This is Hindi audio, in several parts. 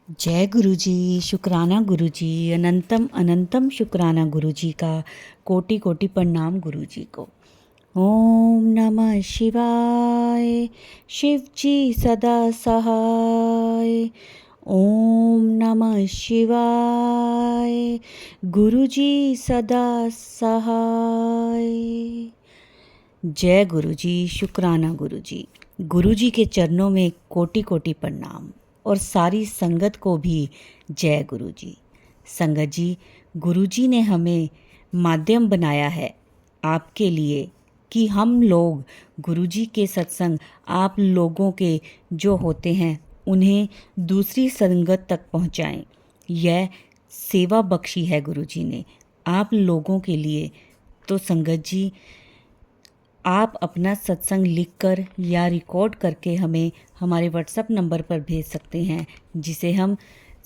जय गुरु जी। शुक्राना गुरु जी। अनंतम अनंतम शुक्राना गुरु जी का। कोटि कोटि प्रणाम गुरु जी को। ओम नमः शिवाय। शिव जी सदा सहाय। ओम नमः शिवाय। गुरु जी सदा सहाय। जय गुरु जी। शुक्राना गुरु जी। गुरु जी के चरणों में कोटि कोटि प्रणाम और सारी संगत को भी जय गुरु जी। संगत जी, गुरु जी ने हमें माध्यम बनाया है आपके लिए कि हम लोग गुरु जी के सत्संग आप लोगों के जो होते हैं उन्हें दूसरी संगत तक पहुंचाएं। यह सेवा बख्शी है गुरु जी ने आप लोगों के लिए। तो संगत जी, आप अपना सत्संग लिखकर या रिकॉर्ड करके हमें हमारे व्हाट्सएप नंबर पर भेज सकते हैं, जिसे हम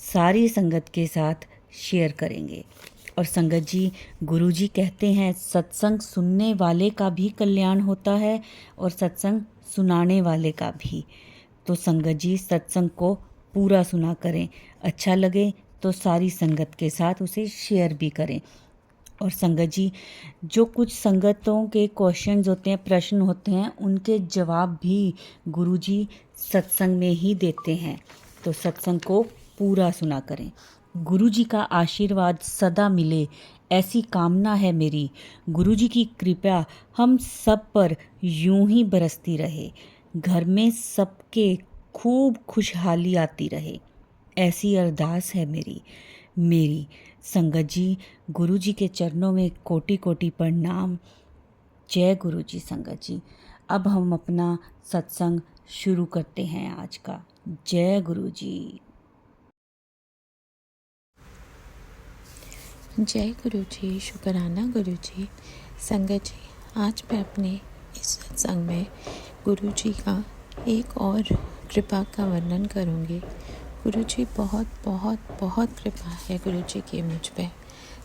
सारी संगत के साथ शेयर करेंगे। और संगत जी, गुरु जी कहते हैं सत्संग सुनने वाले का भी कल्याण होता है और सत्संग सुनाने वाले का भी। तो संगत जी, सत्संग को पूरा सुना करें। अच्छा लगे तो सारी संगत के साथ उसे शेयर भी करें। और संगत जी, जो कुछ संगतों के क्वेश्चंस होते हैं, प्रश्न होते हैं, उनके जवाब भी गुरुजी सत्संग में ही देते हैं। तो सत्संग को पूरा सुना करें। गुरुजी का आशीर्वाद सदा मिले ऐसी कामना है मेरी। गुरुजी की कृपा हम सब पर यूं ही बरसती रहे। घर में सबके खूब खुशहाली आती रहे, ऐसी अरदास है मेरी। संगत जी, गुरु जी के चरणों में कोटि कोटि प्रणाम। जय गुरु जी। संगत जी, अब हम अपना सत्संग शुरू करते हैं आज का। जय गुरु जी। जय गुरु जी। शुक्राना गुरु जी। संगत जी, आज मैं अपने इस सत्संग में गुरु जी का एक और कृपा का वर्णन करूँगी। गुरु जी बहुत बहुत बहुत कृपा है गुरु जी की मुझ पे।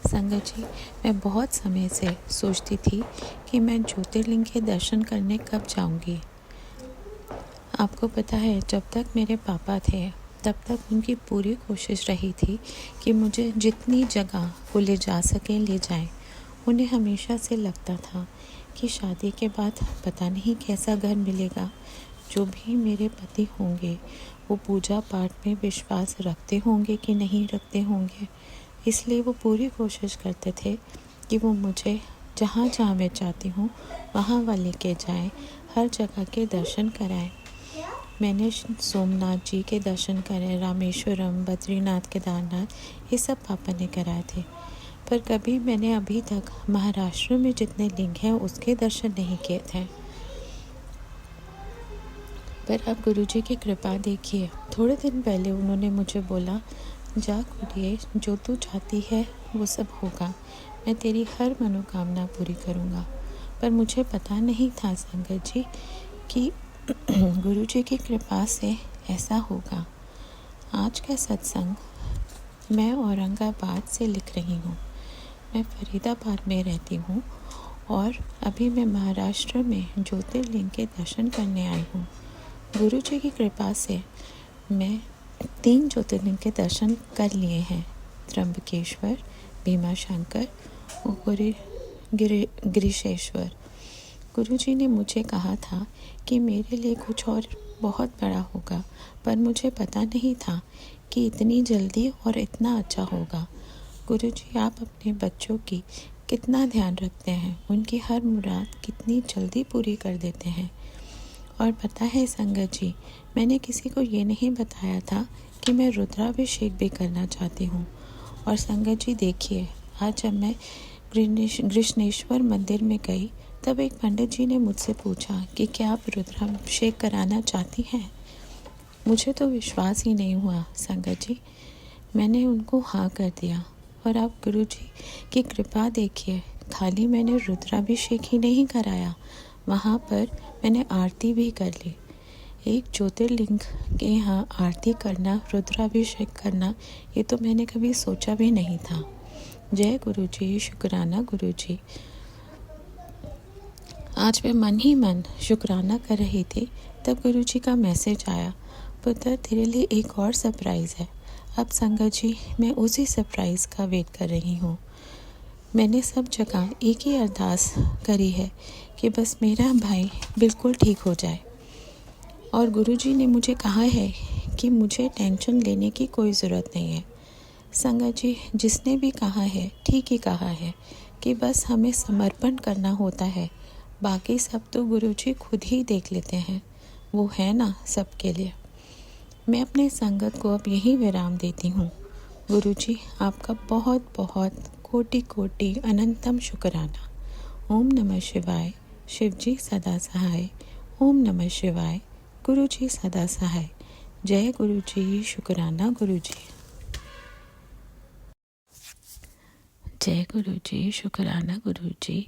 संगत जी, मैं बहुत समय से सोचती थी कि मैं ज्योतिर्लिंग के दर्शन करने कब जाऊँगी। आपको पता है, जब तक मेरे पापा थे तब तक उनकी पूरी कोशिश रही थी कि मुझे जितनी जगह वो ले जा सकें ले जाएं। उन्हें हमेशा से लगता था कि शादी के बाद पता नहीं कैसा घर मिलेगा। जो भी मेरे पति होंगे वो पूजा पाठ में विश्वास रखते होंगे कि नहीं रखते होंगे। इसलिए वो पूरी कोशिश करते थे कि वो मुझे जहाँ जहाँ मैं चाहती हूँ वहाँ वाले के जाएं, हर जगह के दर्शन कराएं। मैंने सोमनाथ जी के दर्शन करे, रामेश्वरम, बद्रीनाथ, केदारनाथ, ये सब पापा ने कराए थे। पर कभी मैंने अभी तक महाराष्ट्र में जितने लिंग हैं उसके दर्शन नहीं किए थे। पर अब गुरु जी की कृपा देखिए, थोड़े दिन पहले उन्होंने मुझे बोला, जा कुड़िए, जो तू चाहती है वो सब होगा। मैं तेरी हर मनोकामना पूरी करूँगा। पर मुझे पता नहीं था संगत जी कि गुरु जी की कृपा से ऐसा होगा। आज का सत्संग मैं औरंगाबाद से लिख रही हूँ। मैं फरीदाबाद में रहती हूँ और अभी मैं महाराष्ट्र में ज्योतिर्लिंग के दर्शन करने आई हूँ। गुरु जी की कृपा से मैं 3 ज्योतिर्लिंग के दर्शन कर लिए हैं, त्र्यंबकेश्वर, भीमाशंकर और गिरिशेश्वर। गुरु जी ने मुझे कहा था कि मेरे लिए कुछ और बहुत बड़ा होगा, पर मुझे पता नहीं था कि इतनी जल्दी और इतना अच्छा होगा। गुरु जी, आप अपने बच्चों की कितना ध्यान रखते हैं, उनकी हर मुराद कितनी जल्दी पूरी कर देते हैं। और पता है संगत जी, मैंने किसी को ये नहीं बताया था कि मैं रुद्राभिषेक भी करना चाहती हूँ। और संगत जी देखिए, आज जब मैं कृष्णेश्वर मंदिर में गई तब एक पंडित जी ने मुझसे पूछा कि क्या आप रुद्राभिषेक कराना चाहती हैं। मुझे तो विश्वास ही नहीं हुआ संगत जी। मैंने उनको हाँ कर दिया। और आप गुरु जी की कृपा देखिए, खाली मैंने रुद्राभिषेक ही नहीं कराया, वहाँ पर मैंने आरती भी कर ली। एक ज्योतिर्लिंग के यहाँ आरती करना, रुद्राभिषेक करना, ये तो मैंने कभी सोचा भी नहीं था। जय गुरु जी। शुक्राना गुरु जी। आज मैं मन ही मन शुक्राना कर रही थी, तब गुरु जी का मैसेज आया, पुत्र तेरे लिए एक और सरप्राइज़ है। अब संगत जी, मैं उसी सरप्राइज़ का वेट कर रही हूँ। मैंने सब जगह एक ही अरदास करी है कि बस मेरा भाई बिल्कुल ठीक हो जाए। और गुरुजी ने मुझे कहा है कि मुझे टेंशन लेने की कोई ज़रूरत नहीं है। संगत जी, जिसने भी कहा है ठीक ही कहा है कि बस हमें समर्पण करना होता है, बाकी सब तो गुरुजी खुद ही देख लेते हैं। वो है ना सबके लिए। मैं अपने संगत को अब यही विराम देती हूँ। गुरुजी, आपका बहुत बहुत कोटि कोटि अनंतम शुक्राना। ओम नमः शिवाय। शिवजी सदा सहाय। ओम नमः शिवाय। गुरुजी सदा सहाय। जय गुरुजी। शुक्राना गुरुजी। जय गुरुजी। शुक्राना गुरुजी।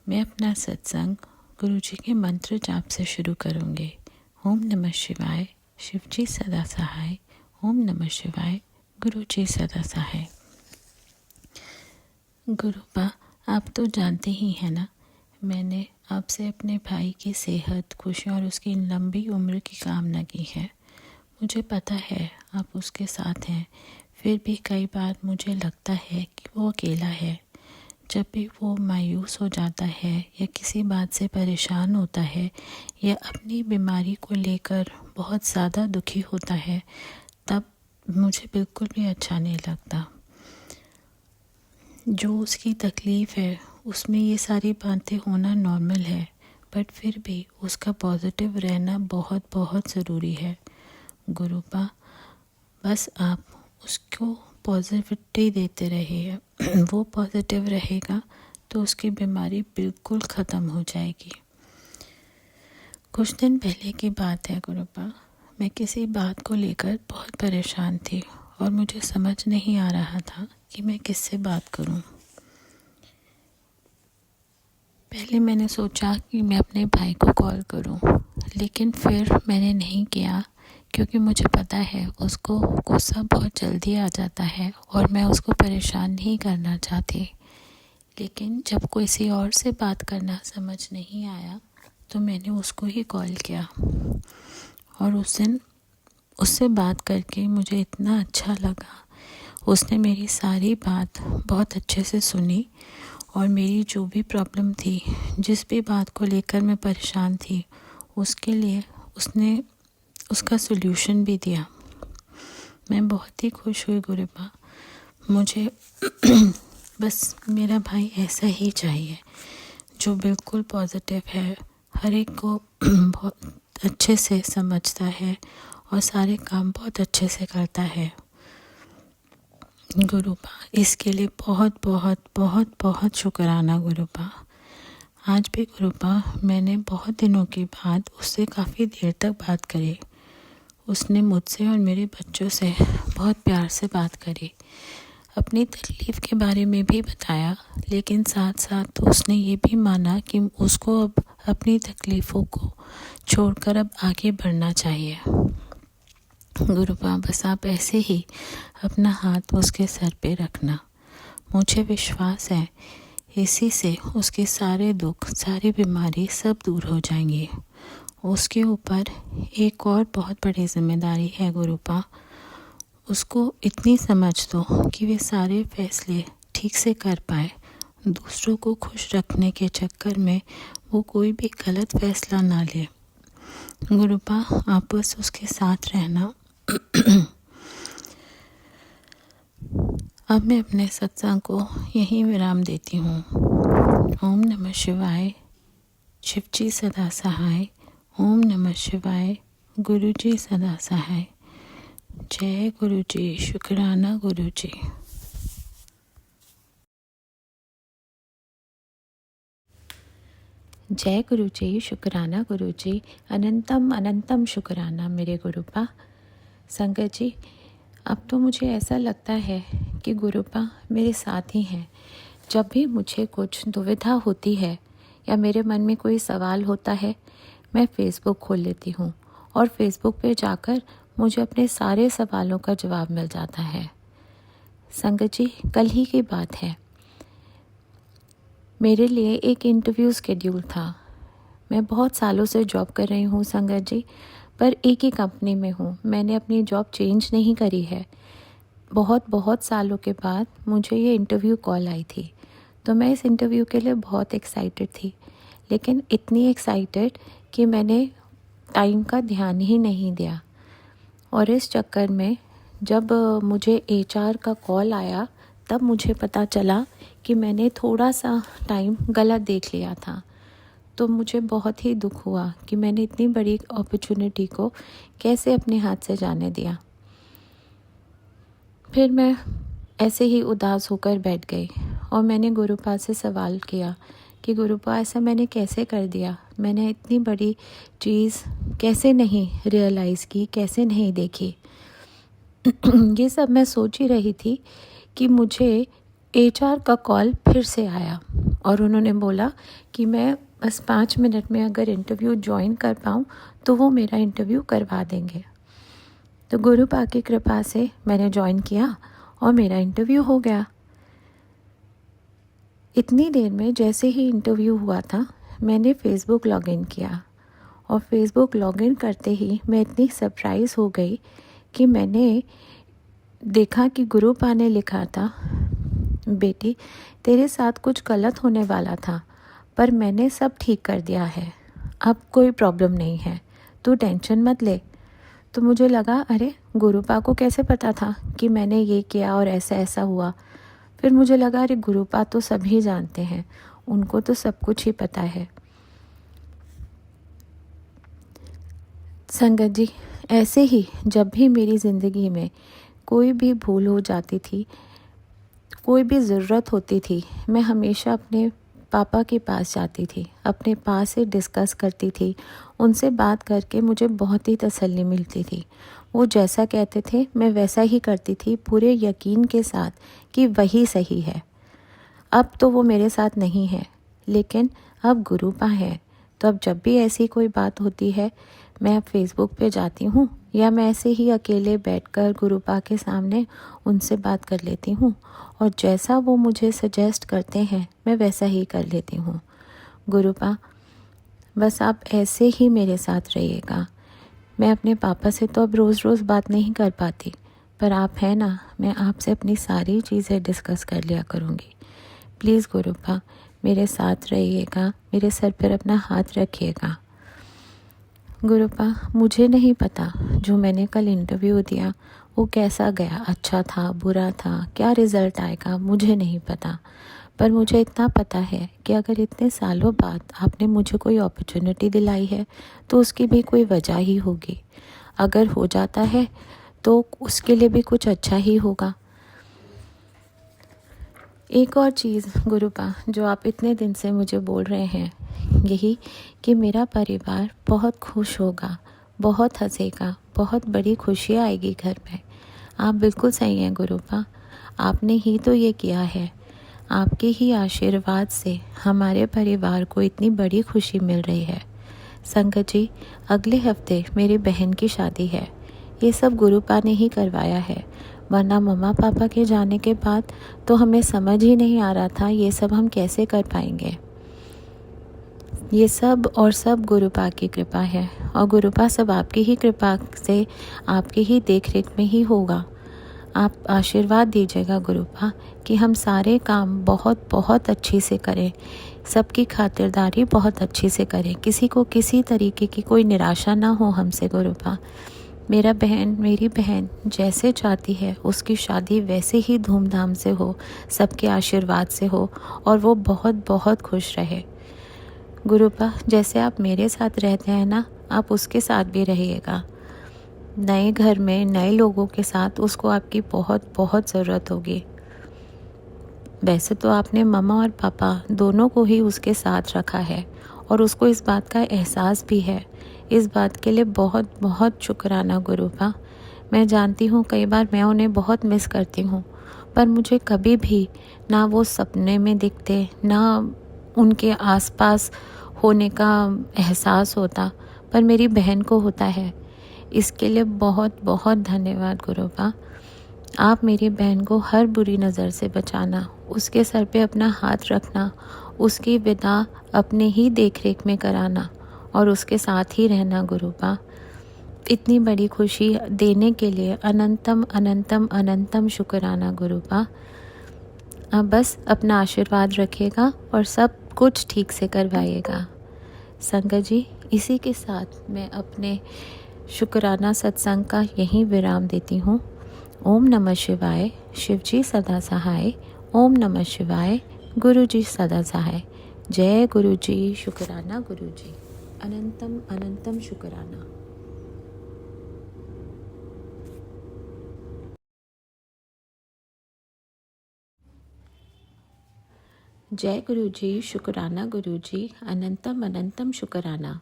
मैं अपना सत्संग गुरुजी के मंत्र जाप से शुरू करूँगी। ओम नमः शिवाय। शिवजी सदा सहाय। ओम नमः शिवाय। गुरुजी सदा सहाय। गुरुपा, आप तो जानते ही हैं ना, मैंने आपसे अपने भाई की सेहत, खुशी और उसकी लंबी उम्र की कामना की है। मुझे पता है आप उसके साथ हैं, फिर भी कई बार मुझे लगता है कि वो अकेला है। जब भी वो मायूस हो जाता है या किसी बात से परेशान होता है या अपनी बीमारी को लेकर बहुत ज़्यादा दुखी होता है, तब मुझे बिल्कुल भी अच्छा नहीं लगता। जो उसकी तकलीफ़ है उसमें ये सारी बातें होना नॉर्मल है, बट फिर भी उसका पॉजिटिव रहना बहुत बहुत ज़रूरी है। गुरुपा, बस आप उसको पॉजिटिविटी देते रहिए। वो पॉजिटिव रहेगा तो उसकी बीमारी बिल्कुल ख़त्म हो जाएगी। कुछ दिन पहले की बात है गुरुपा, मैं किसी बात को लेकर बहुत परेशान थी और मुझे समझ नहीं आ रहा था कि मैं किससे बात करूं। पहले मैंने सोचा कि मैं अपने भाई को कॉल करूं, लेकिन फिर मैंने नहीं किया क्योंकि मुझे पता है उसको गुस्सा बहुत जल्दी आ जाता है और मैं उसको परेशान नहीं करना चाहती। लेकिन जब किसी और से बात करना समझ नहीं आया तो मैंने उसको ही कॉल किया और उस दिन उससे बात करके मुझे इतना अच्छा लगा। उसने मेरी सारी बात बहुत अच्छे से सुनी और मेरी जो भी प्रॉब्लम थी, जिस भी बात को लेकर मैं परेशान थी, उसके लिए उसने उसका सॉल्यूशन भी दिया। मैं बहुत ही खुश हुई गुरुपा। मुझे बस मेरा भाई ऐसा ही चाहिए जो बिल्कुल पॉजिटिव है, हर एक को बहुत अच्छे से समझता है और सारे काम बहुत अच्छे से करता है। गुरुपा, इसके लिए बहुत बहुत बहुत बहुत शुक्राना गुरुपा। आज भी गुरुपा, मैंने बहुत दिनों के बाद उससे काफ़ी देर तक बात करी। उसने मुझसे और मेरे बच्चों से बहुत प्यार से बात करी, अपनी तकलीफ़ के बारे में भी बताया, लेकिन साथ साथ उसने ये भी माना कि उसको अब अपनी तकलीफ़ों को छोड़कर अब आगे बढ़ना चाहिए। गुरुपा, बस आप ऐसे ही अपना हाथ उसके सर पे रखना। मुझे विश्वास है इसी से उसके सारे दुख, सारी बीमारी सब दूर हो जाएंगी। उसके ऊपर एक और बहुत बड़ी जिम्मेदारी है गुरुपा। उसको इतनी समझ दो कि वे सारे फैसले ठीक से कर पाए। दूसरों को खुश रखने के चक्कर में वो कोई भी गलत फैसला ना ले। गुरुपा, आप बस उसके साथ रहना। अब मैं अपने सत्संग को यहीं विराम देती हूँ। ओम नमः शिवाय। शिवजी सदा सहाय। ओम नमः शिवाय। गुरुजी सदा सहाय। जय गुरुजी। शुक्राना गुरुजी। जय गुरुजी। शुक्राना गुरुजी। अनंतम अनंतम शुक्राना मेरे गुरुपा। संगत जी, अब तो मुझे ऐसा लगता है कि गुरुपा मेरे साथ ही हैं। जब भी मुझे कुछ दुविधा होती है या मेरे मन में कोई सवाल होता है, मैं फ़ेसबुक खोल लेती हूँ और फ़ेसबुक पे जाकर मुझे अपने सारे सवालों का जवाब मिल जाता है। संगत जी, कल ही की बात है, मेरे लिए एक इंटरव्यू शेड्यूल था। मैं बहुत सालों से जॉब कर रही हूँ संगत जी, पर एक ही कंपनी में हूँ। मैंने अपनी जॉब चेंज नहीं करी है। बहुत बहुत सालों के बाद मुझे ये इंटरव्यू कॉल आई थी। तो मैं इस इंटरव्यू के लिए बहुत एक्साइटेड थी, लेकिन इतनी एक्साइटेड कि मैंने टाइम का ध्यान ही नहीं दिया। और इस चक्कर में जब मुझे एचआर का कॉल आया तब मुझे पता चला कि मैंने थोड़ा सा टाइम गलत देख लिया था। तो मुझे बहुत ही दुख हुआ कि मैंने इतनी बड़ी अपॉर्चुनिटी को कैसे अपने हाथ से जाने दिया। फिर मैं ऐसे ही उदास होकर बैठ गई और मैंने गुरुपा से सवाल किया कि गुरुपा ऐसा मैंने कैसे कर दिया, मैंने इतनी बड़ी चीज़ कैसे नहीं रियलाइज़ की, कैसे नहीं देखी। ये सब मैं सोच ही रही थी कि मुझे एचआर का कॉल फिर से आया और उन्होंने बोला कि मैं बस 5 मिनट में अगर इंटरव्यू ज्वाइन कर पाऊँ तो वो मेरा इंटरव्यू करवा देंगे। तो गुरुपा की कृपा से मैंने ज्वाइन किया और मेरा इंटरव्यू हो गया। इतनी देर में जैसे ही इंटरव्यू हुआ था मैंने फ़ेसबुक लॉगिन किया और फ़ेसबुक लॉगिन करते ही मैं इतनी सरप्राइज़ हो गई कि मैंने देखा कि गुरुपा ने लिखा था, बेटी तेरे साथ कुछ गलत होने वाला था पर मैंने सब ठीक कर दिया है, अब कोई प्रॉब्लम नहीं है, तू टेंशन मत ले। तो मुझे लगा अरे गुरुपा को कैसे पता था कि मैंने ये किया और ऐसा ऐसा हुआ। फिर मुझे लगा अरे गुरुपा तो सभी जानते हैं, उनको तो सब कुछ ही पता है। संगत जी, ऐसे ही जब भी मेरी ज़िंदगी में कोई भी भूल हो जाती थी, कोई भी ज़रूरत होती थी, मैं हमेशा अपने पापा के पास जाती थी, अपने पास से डिस्कस करती थी। उनसे बात करके मुझे बहुत ही तसल्ली मिलती थी। वो जैसा कहते थे मैं वैसा ही करती थी, पूरे यकीन के साथ कि वही सही है। अब तो वो मेरे साथ नहीं है, लेकिन अब गुरुपा है। तो अब जब भी ऐसी कोई बात होती है मैं अब फेसबुक पे जाती हूँ या मैं ऐसे ही अकेले बैठकर गुरुपा के सामने उनसे बात कर लेती हूँ और जैसा वो मुझे सजेस्ट करते हैं मैं वैसा ही कर लेती हूँ। गुरुपा बस आप ऐसे ही मेरे साथ रहिएगा। मैं अपने पापा से तो अब रोज़ रोज़ बात नहीं कर पाती, पर आप हैं ना, मैं आपसे अपनी सारी चीज़ें डिस्कस कर लिया करूँगी। प्लीज़ गुरुपा मेरे साथ रहिएगा, मेरे सर पर अपना हाथ रखिएगा। गुरुपा मुझे नहीं पता जो मैंने कल इंटरव्यू दिया वो कैसा गया, अच्छा था, बुरा था, क्या रिज़ल्ट आएगा मुझे नहीं पता, पर मुझे इतना पता है कि अगर इतने सालों बाद आपने मुझे कोई अपॉर्चुनिटी दिलाई है तो उसकी भी कोई वजह ही होगी। अगर हो जाता है तो उसके लिए भी कुछ अच्छा ही होगा। एक और चीज़ गुरुपा जो आप इतने दिन से मुझे बोल रहे हैं, यही कि मेरा परिवार बहुत खुश होगा, बहुत हंसेगा, बहुत बड़ी खुशी आएगी घर में। आप बिल्कुल सही हैं गुरुपा, आपने ही तो ये किया है। आपके ही आशीर्वाद से हमारे परिवार को इतनी बड़ी खुशी मिल रही है। संगत जी, अगले हफ्ते मेरी बहन की शादी है। ये सब गुरुपा ने ही करवाया है, वरना मम्मा पापा के जाने के बाद तो हमें समझ ही नहीं आ रहा था ये सब हम कैसे कर पाएंगे। ये सब और सब गुरुपा की कृपा है और गुरुपा सब आपकी ही कृपा से, आपकी ही देखरेख में ही होगा। आप आशीर्वाद दीजिएगा गुरुपा कि हम सारे काम बहुत बहुत अच्छी से करें, सबकी खातिरदारी बहुत अच्छी से करें, किसी को किसी तरीके की कोई निराशा ना हो हमसे गुरुपा। मेरी बहन जैसे चाहती है उसकी शादी वैसे ही धूमधाम से हो, सबके आशीर्वाद से हो और वो बहुत बहुत खुश रहे। गुरुपा जैसे आप मेरे साथ रहते हैं ना, आप उसके साथ भी रहिएगा। नए घर में नए लोगों के साथ उसको आपकी बहुत बहुत ज़रूरत होगी। वैसे तो आपने मम्मा और पापा दोनों को ही उसके साथ रखा है और उसको इस बात का एहसास भी है। इस बात के लिए बहुत बहुत शुक्राना गुरुपा। मैं जानती हूँ कई बार मैं उन्हें बहुत मिस करती हूँ, पर मुझे कभी भी ना वो सपने में दिखते, ना उनके आसपास होने का एहसास होता, पर मेरी बहन को होता है। इसके लिए बहुत बहुत धन्यवाद गुरुपा। आप मेरी बहन को हर बुरी नज़र से बचाना, उसके सर पे अपना हाथ रखना, उसकी विदा अपने ही देखरेख में कराना और उसके साथ ही रहना गुरुपा। इतनी बड़ी खुशी देने के लिए अनंतम अनंतम अनंतम शुक्राना गुरुपा। अब बस अपना आशीर्वाद रखिएगा और सब कुछ ठीक से करवाइएगा। संगत जी, इसी के साथ मैं अपने शुक्राना सत्संग का यहीं विराम देती हूँ। ओम नमः शिवाय। शिव जी सदा सहाय। ओम नमः शिवाय। गुरु जी सदा सहाय। जय गुरु जी। शुक्राना गुरु जी। अनंतम अनंतम शुक्राना। जय गुरु जी। शुक्राना गुरु जी। अनंतम अनंतम शुक्राना।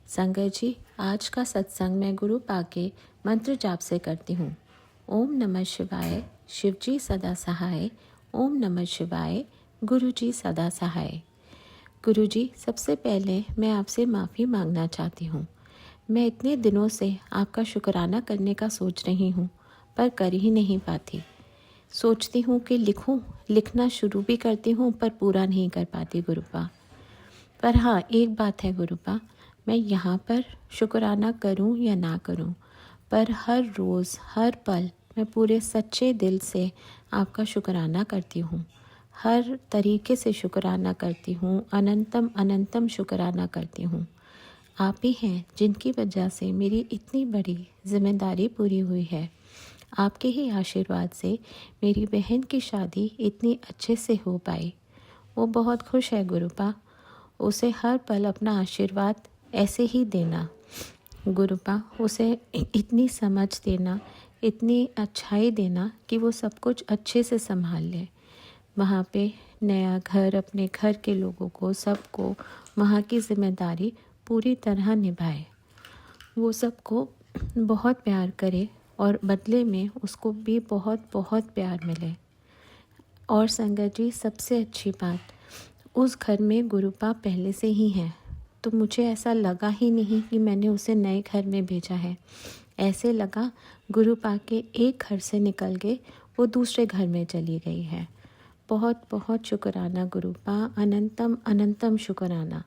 संगत जी, आज का सत्संग मैं गुरु पाके मंत्र जाप से करती हूँ। ओम नमः शिवाय। शिव जी सदा सहाय। ओम नमः शिवाय। गुरु जी सदा सहाय। गुरु जी, सबसे पहले मैं आपसे माफ़ी मांगना चाहती हूँ। मैं इतने दिनों से आपका शुक्राना करने का सोच रही हूँ, पर कर ही नहीं पाती। सोचती हूँ कि लिखना शुरू भी करती हूँ, पर पूरा नहीं कर पाती गुरुपा। पर हाँ, एक बात है गुरुपा, मैं यहाँ पर शुक्राना करूँ या ना करूँ, पर हर रोज़ हर पल मैं पूरे सच्चे दिल से आपका शुक्राना करती हूँ। हर तरीके से शुक्राना करती हूँ। अनंतम अनंतम शुक्राना करती हूँ। आप ही हैं जिनकी वजह से मेरी इतनी बड़ी जिम्मेदारी पूरी हुई है। आपके ही आशीर्वाद से मेरी बहन की शादी इतनी अच्छे से हो पाई। वो बहुत खुश है गुरुपा। उसे हर पल अपना आशीर्वाद ऐसे ही देना गुरुपा। उसे इतनी समझ देना, इतनी अच्छाई देना कि वो सब कुछ अच्छे से संभाल ले। वहाँ पे नया घर, अपने घर के लोगों को, सबको वहाँ की जिम्मेदारी पूरी तरह निभाए। वो सबको बहुत प्यार करे और बदले में उसको भी बहुत बहुत प्यार मिले। और संगत जी, सबसे अच्छी बात, उस घर में गुरुपा पहले से ही हैं, तो मुझे ऐसा लगा ही नहीं कि मैंने उसे नए घर में भेजा है। ऐसे लगा गुरुपा के एक घर से निकल के वो दूसरे घर में चली गई है। बहुत बहुत शुक्राना गुरुपा। अनंतम अनंतम शुक्राना।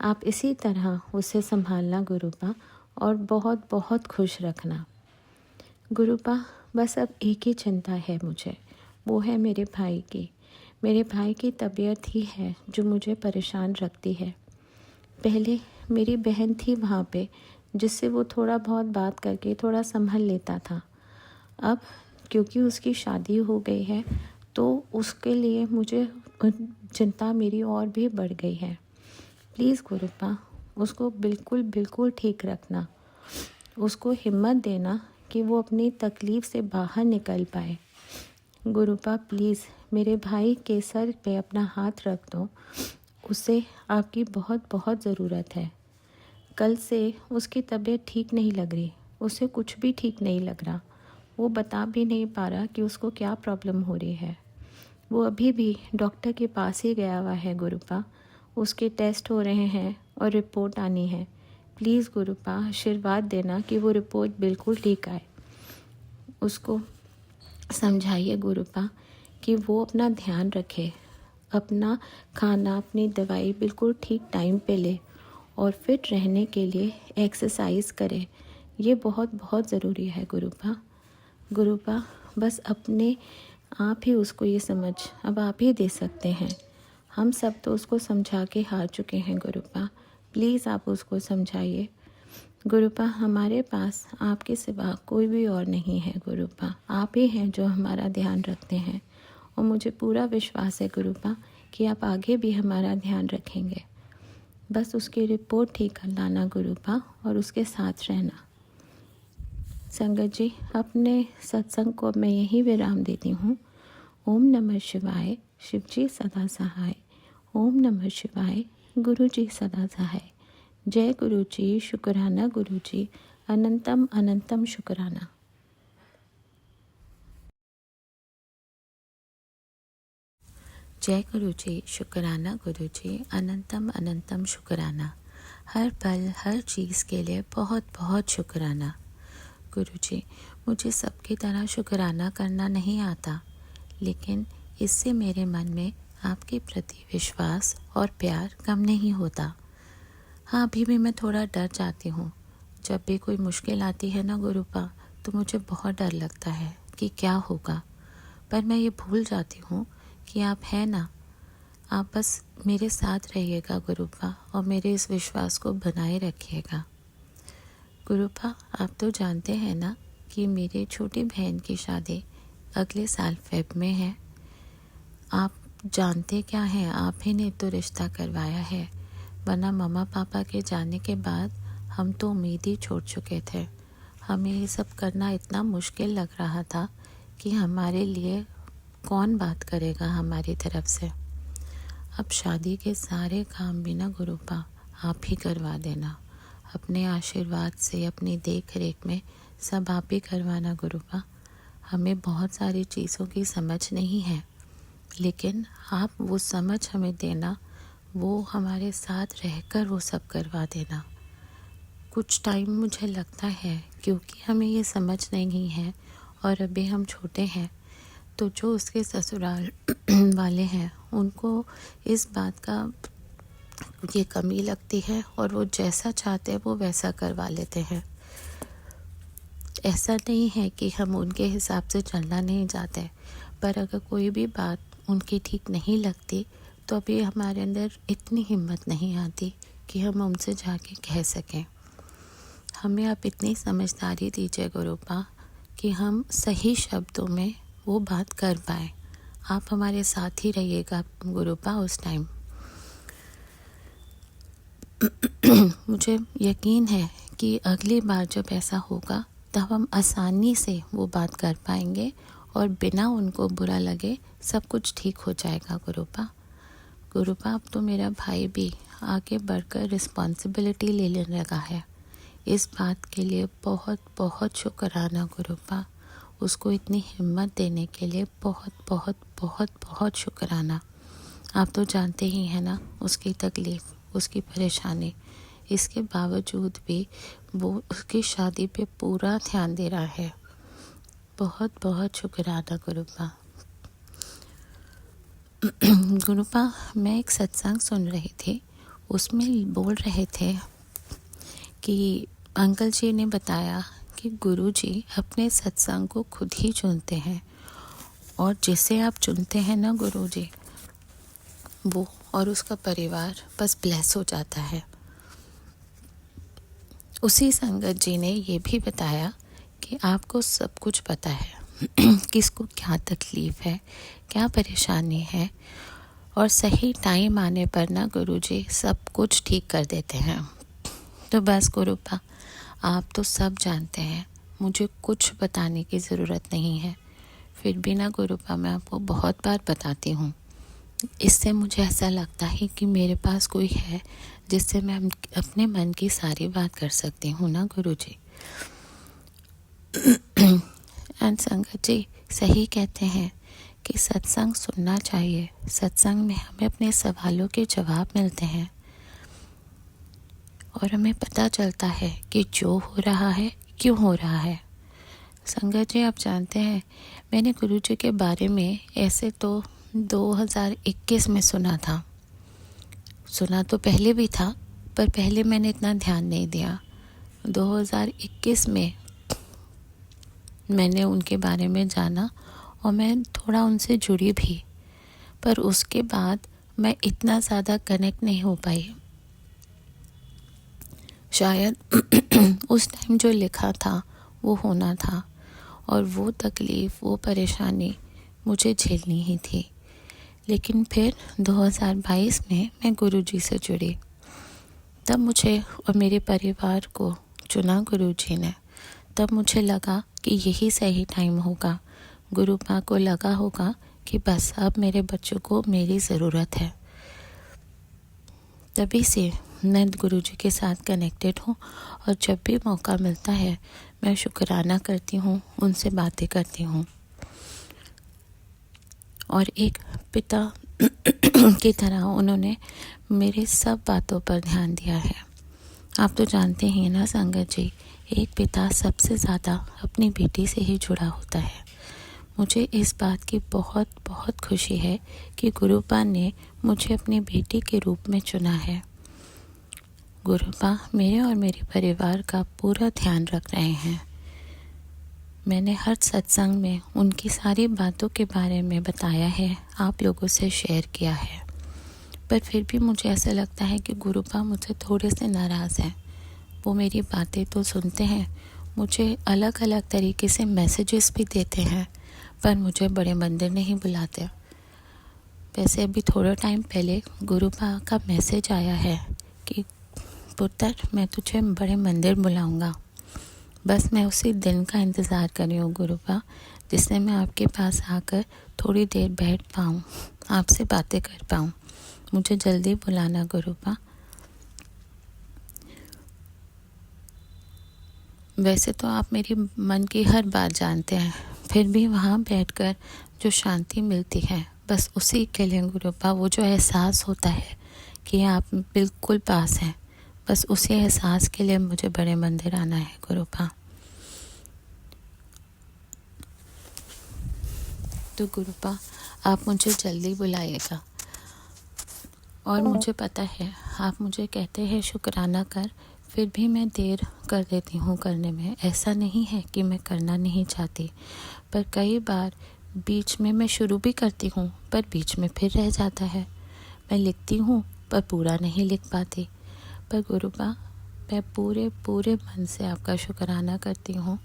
आप इसी तरह उसे संभालना गुरुपा, और बहुत बहुत खुश रखना गुरुपा। बस अब एक ही चिंता है मुझे, वो है मेरे भाई की। मेरे भाई की तबीयत ही है जो मुझे परेशान रखती है। पहले मेरी बहन थी वहाँ पे, जिससे वो थोड़ा बहुत बात करके थोड़ा संभल लेता था। अब क्योंकि उसकी शादी हो गई है, तो उसके लिए मुझे चिंता मेरी और भी बढ़ गई है। प्लीज़ गुरुपा, उसको बिल्कुल बिल्कुल ठीक रखना। उसको हिम्मत देना कि वो अपनी तकलीफ़ से बाहर निकल पाए। गुरुपा प्लीज़ मेरे भाई के सर पे अपना हाथ रख दो। उसे आपकी बहुत बहुत ज़रूरत है। कल से उसकी तबीयत ठीक नहीं लग रही, उसे कुछ भी ठीक नहीं लग रहा। वो बता भी नहीं पा रहा कि उसको क्या प्रॉब्लम हो रही है। वो अभी भी डॉक्टर के पास ही गया हुआ है गुरुपा। उसके टेस्ट हो रहे हैं और रिपोर्ट आनी है। प्लीज़ गुरुपा आशीर्वाद देना कि वो रिपोर्ट बिल्कुल ठीक आए। उसको समझाइए गुरुपा कि वो अपना ध्यान रखे, अपना खाना, अपनी दवाई बिल्कुल ठीक टाइम पे ले, और फिट रहने के लिए एक्सरसाइज करे। ये बहुत बहुत ज़रूरी है गुरुपा। गुरुपा बस अपने आप ही उसको ये समझ अब आप ही दे सकते हैं। हम सब तो उसको समझा के हार चुके हैं गुरुपा। प्लीज़ आप उसको समझाइए गुरुपा। हमारे पास आपके सिवा कोई भी और नहीं है गुरुपा। आप ही हैं जो हमारा ध्यान रखते हैं, और मुझे पूरा विश्वास है गुरुपा कि आप आगे भी हमारा ध्यान रखेंगे। बस उसकी रिपोर्ट ठीक कर लाना गुरुपा, और उसके साथ रहना। संगत जी, अपने सत्संग को मैं यही विराम देती हूँ। ओम नमः शिवाय। शिव जी सदा सहाय। ओम नमः शिवाय। गुरु जी सदा सहाय। जय गुरु जी। शुक्राना गुरु जी। अनंतम अनंतम शुक्राना। जय गुरु जी। शुक्राना गुरु जी। अनंतम अनंतम शुक्राना। हर पल हर चीज़ के लिए बहुत बहुत शुक्राना गुरु जी। मुझे सबकी तरह शुक्राना करना नहीं आता, लेकिन इससे मेरे मन में आपके प्रति विश्वास और प्यार कम नहीं होता। हाँ, अभी भी मैं थोड़ा डर जाती हूँ, जब भी कोई मुश्किल आती है ना गुरुपा, तो मुझे बहुत डर लगता है कि क्या होगा, पर मैं ये भूल जाती हूँ कि आप हैं ना। आप बस मेरे साथ रहिएगा गुरुपा, और मेरे इस विश्वास को बनाए रखिएगा। गुरुपा, आप तो जानते हैं ना कि मेरी छोटी बहन की शादी अगले साल फेब में है। आप जानते क्या हैं, आप ही ने तो रिश्ता करवाया है, वरना मम्मा पापा के जाने के बाद हम तो उम्मीद ही छोड़ चुके थे। हमें ये सब करना इतना मुश्किल लग रहा था कि हमारे लिए कौन बात करेगा हमारी तरफ से। अब शादी के सारे काम भी ना गुरुपा आप ही करवा देना, अपने आशीर्वाद से, अपनी देख रेख में सब आप ही करवाना गुरुपा। हमें बहुत सारी चीज़ों की समझ नहीं है, लेकिन आप वो समझ हमें देना, वो हमारे साथ रहकर वो सब करवा देना। कुछ टाइम मुझे लगता है क्योंकि हमें ये समझ नहीं है और अभी हम छोटे हैं, तो जो उसके ससुराल वाले हैं उनको इस बात का ये कमी लगती है और वो जैसा चाहते हैं वो वैसा करवा लेते हैं। ऐसा नहीं है कि हम उनके हिसाब से चलना नहीं चाहते, पर अगर कोई भी बात उनकी ठीक नहीं लगती तो अभी हमारे अंदर इतनी हिम्मत नहीं आती कि हम उनसे जाके कह सकें। हमें आप इतनी समझदारी दीजिए गुरुपा कि हम सही शब्दों में वो बात कर पाएँ। आप हमारे साथ ही रहिएगा गुरुपा उस टाइम। मुझे यकीन है कि अगली बार जब ऐसा होगा तब हम आसानी से वो बात कर पाएंगे और बिना उनको बुरा लगे सब कुछ ठीक हो जाएगा गुरुपा। गुरुपा, अब तो मेरा भाई भी आगे बढ़कर रिस्पॉन्सिबिलिटी ले लेने लगा है। इस बात के लिए बहुत बहुत शुक्राना गुरुपा। उसको इतनी हिम्मत देने के लिए बहुत बहुत बहुत बहुत शुक्राना। आप तो जानते ही हैं ना उसकी तकलीफ़, उसकी परेशानी। इसके बावजूद भी वो उसकी शादी पे पूरा ध्यान दे रहा है। बहुत बहुत शुक्राना गुरुपा। गुरुपा, मैं एक सत्संग सुन रही थी, उसमें बोल रहे थे कि अंकल जी ने बताया कि गुरुजी अपने सत्संग को खुद ही चुनते हैं, और जिसे आप चुनते हैं ना गुरुजी, वो और उसका परिवार बस ब्लेस हो जाता है। उसी संगत जी ने ये भी बताया कि आपको सब कुछ पता है किसको क्या तकलीफ़ है, क्या परेशानी है, और सही टाइम आने पर ना गुरुजी सब कुछ ठीक कर देते हैं। तो बस गुरुपा, आप तो सब जानते हैं, मुझे कुछ बताने की ज़रूरत नहीं है। फिर भी ना गुरुपा मैं आपको बहुत बार बताती हूँ। इससे मुझे ऐसा लगता है कि मेरे पास कोई है जिससे मैं अपने मन की सारी बात कर सकती हूँ ना गुरुजी। एंड संगत जी सही कहते हैं कि सत्संग सुनना चाहिए। सत्संग में हमें अपने सवालों के जवाब मिलते हैं और हमें पता चलता है कि जो हो रहा है क्यों हो रहा है। संगत जी, आप जानते हैं मैंने गुरुजी के बारे में ऐसे तो 2021 में सुना था। सुना तो पहले भी था, पर पहले मैंने इतना ध्यान नहीं दिया। 2021 में मैंने उनके बारे में जाना और मैं थोड़ा उनसे जुड़ी भी, पर उसके बाद मैं इतना ज़्यादा कनेक्ट नहीं हो पाई। शायद उस टाइम जो लिखा था वो होना था, और वो तकलीफ़, वो परेशानी मुझे झेलनी ही थी। लेकिन फिर 2022 में मैं गुरुजी से जुड़ी, तब मुझे और मेरे परिवार को चुना गुरुजी ने। तब मुझे लगा कि यही सही टाइम होगा। गुरुपा को लगा होगा कि बस अब मेरे बच्चों को मेरी ज़रूरत है। तभी से मैं गुरुजी के साथ कनेक्टेड हूँ, और जब भी मौका मिलता है मैं शुक्राना करती हूँ, उनसे बातें करती हूँ, और एक पिता की तरह उन्होंने मेरे सब बातों पर ध्यान दिया है। आप तो जानते ही ना संगत जी, एक पिता सबसे ज़्यादा अपनी बेटी से ही जुड़ा होता है। मुझे इस बात की बहुत बहुत खुशी है कि गुरुपा ने मुझे अपनी बेटी के रूप में चुना है। गुरुपा मेरे और मेरे परिवार का पूरा ध्यान रख रहे हैं। मैंने हर सत्संग में उनकी सारी बातों के बारे में बताया है, आप लोगों से शेयर किया है, पर फिर भी मुझे ऐसा लगता है कि गुरुपा मुझसे थोड़े से नाराज़ हैं। वो मेरी बातें तो सुनते हैं, मुझे अलग अलग तरीके से मैसेजेस भी देते हैं, पर मुझे बड़े मंदिर नहीं बुलाते। वैसे अभी थोड़ा टाइम पहले गुरुपा का मैसेज आया है कि पुत्र मैं तुझे बड़े मंदिर बुलाऊंगा। बस मैं उसी दिन का इंतज़ार कर रही हूँ गुरुपा, जिससे मैं आपके पास आकर थोड़ी देर बैठ पाऊँ, आपसे बातें कर पाऊँ। मुझे जल्दी बुलाना गुरुपा। वैसे तो आप मेरी मन की हर बात जानते हैं, फिर भी वहाँ बैठकर जो शांति मिलती है बस उसी के लिए गुरुपा, वो जो एहसास होता है कि आप बिल्कुल पास हैं, बस उसी एहसास के लिए मुझे बड़े मंदिर आना है गुरुपा। तो गुरुपा आप मुझे जल्दी बुलाइएगा। और मुझे पता है आप मुझे कहते हैं शुक्राना कर, फिर भी मैं देर कर देती हूँ करने में। ऐसा नहीं है कि मैं करना नहीं चाहती, पर कई बार बीच में मैं शुरू भी करती हूँ पर बीच में फिर रह जाता है। मैं लिखती हूँ पर पूरा नहीं लिख पाती। पर गुरुपा मैं पूरे पूरे मन से आपका शुक्राना करती हूँ,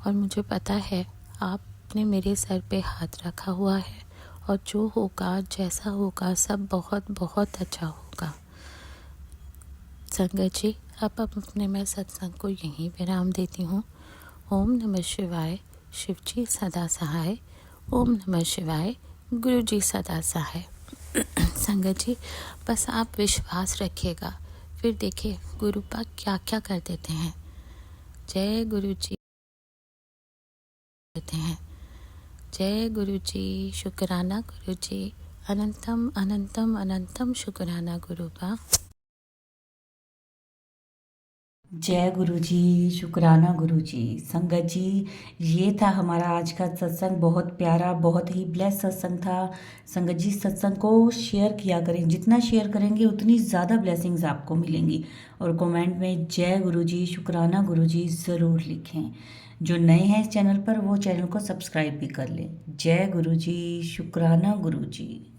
और मुझे पता है आपने मेरे सर पे हाथ रखा हुआ है, और जो होगा जैसा होगा सब बहुत बहुत अच्छा होगा। संगत जी अब अपने मैं सत्संग को यहीं विराम देती हूँ। ओम नमः शिवाय, शिव जी सदा सहाय। ओम नमः शिवाय, गुरु जी सदा सहाय। संगत जी बस आप विश्वास रखिएगा, फिर देखिए गुरुपा क्या क्या कर देते हैं। जय गुरु जी देते हैं। जय गुरु जी, शुक्राना गुरु जी, अनंतम अनंतम अनंतम शुक्राना गुरुपा। जय गुरु जी, शुक्राना गुरु जी। संगत जी ये था हमारा आज का सत्संग, बहुत प्यारा, बहुत ही ब्लेस सत्संग था। संगत जी सत्संग को शेयर किया करें, जितना शेयर करेंगे उतनी ज़्यादा ब्लेसिंग्स आपको मिलेंगी। और कमेंट में जय गुरु जी, शुक्राना गुरु जी ज़रूर लिखें। जो नए हैं इस चैनल पर वो चैनल को सब्सक्राइब भी कर लें। जय गुरु जी, शुक्राना गुरु जी।